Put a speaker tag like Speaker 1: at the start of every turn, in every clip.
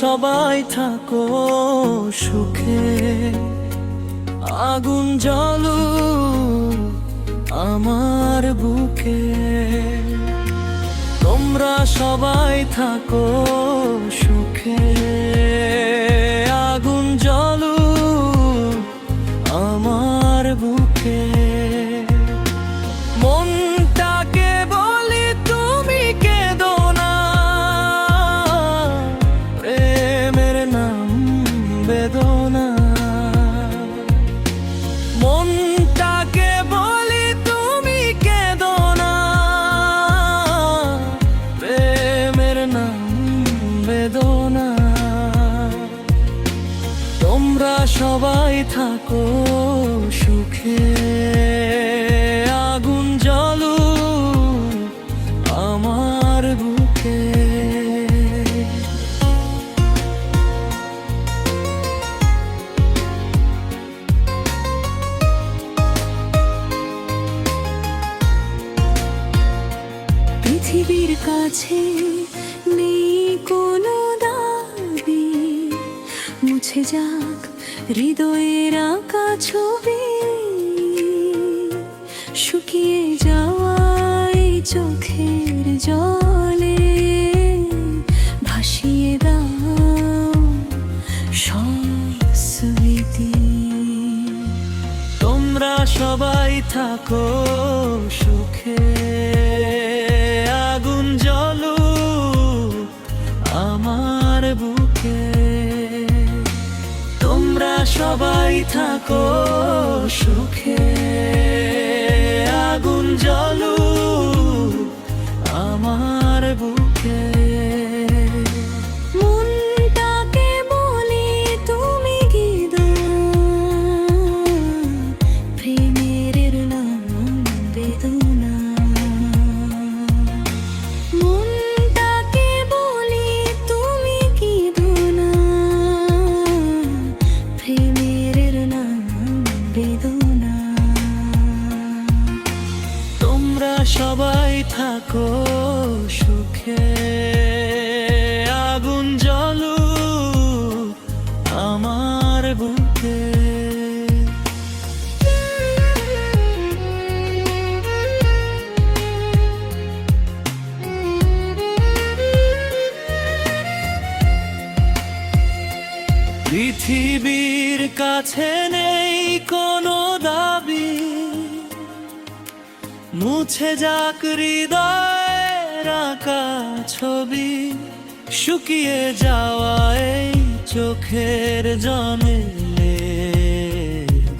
Speaker 1: সবাই থাকো সুখে, আগুন জ্বলুক আমার বুকে। তোমরা সবাই থাকো সুখে, আগুন জ্বলুক আমার বুকে। মনটাকে বলি তুমি কেঁদো না, প্রেমের নাম বেদনা। মনটাকে বলি তুমি কেঁদো না, প্রেমের নাম বেদনা। তোমরা সবাই থাকো সুখে, আগুন জ্বলুক আমার বুকে।
Speaker 2: পৃথিবীর কাছে নেই কোনো দাবি, মুছে যাক হৃদয়ের আঁকা ছবি। শুকিয়ে যাওয়াই চোখের জলে ভাসিয়ে দাও সব স্মৃতি।
Speaker 1: তোমরা সবাই থাকো সুখে, আগুন জ্বলুক আমার বুকে। তোমরা সবাই থাকো সুখে, আগুন জ্বলুক আমার বুকে।
Speaker 2: মনটাকে বলি তুমি কেঁদো না, প্রেমের নাম বেদনা। মনটাকে বলি তুমি কেঁদো না, প্রেমের নাম বেদনা।
Speaker 1: তোমরা সবাই থাকো সুখে, আগুন জ্বলুক আমার বুকে। পৃথিবীর কাছে নেই কোনো দাবি, মুছে যাক হৃদয়ের আঁকা ছবি। শুকিয়ে যাওয়া এই চোখের জলে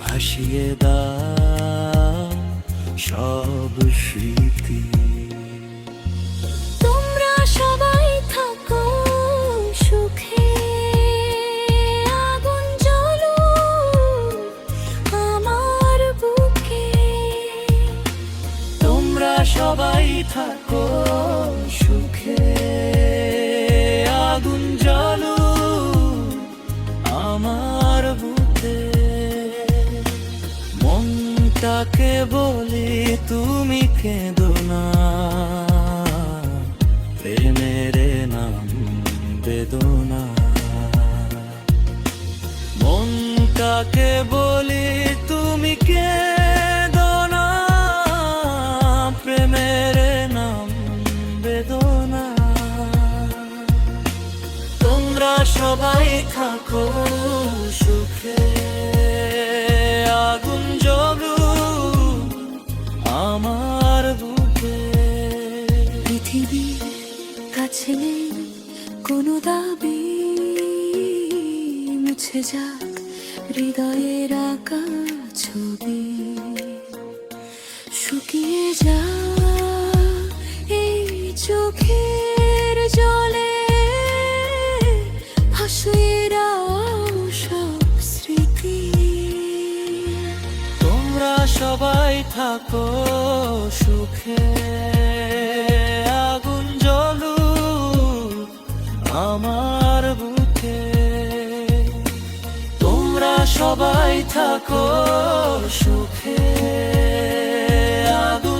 Speaker 1: ভাসিয়ে দাও সব স্মৃতি।
Speaker 2: তোমরা সবাই থাকো সুখে, আগুন জ্বলুক আমার বুকে।
Speaker 1: তোমরা সবাই থাকো সুখে, আগুন জ্বলুক আমার বুকে। মনটাকে বলি তুমি কেঁদো না, প্রেমের নাম বেদনা। মনটাকে বলি তুমি কেঁদো না, প্রেমের নাম বেদনা। তোমরা সবাই থাকো সুখে, আগুন জ্বলুক আমার বুকে।
Speaker 2: পৃথিবীর কাছে নেই কোনো দাবি, মুছে যাক হৃদয়ের আঁকা ছবি। শুকিয়ে যা এই চোখের জলে ভাসিয়ে দাও সব স্মৃতি।
Speaker 1: তোমরা সবাই থাকো সুখে, আগুন জ্বলুক আমার বুকে। তোমরা সবাই থাকো সুখে, আগুন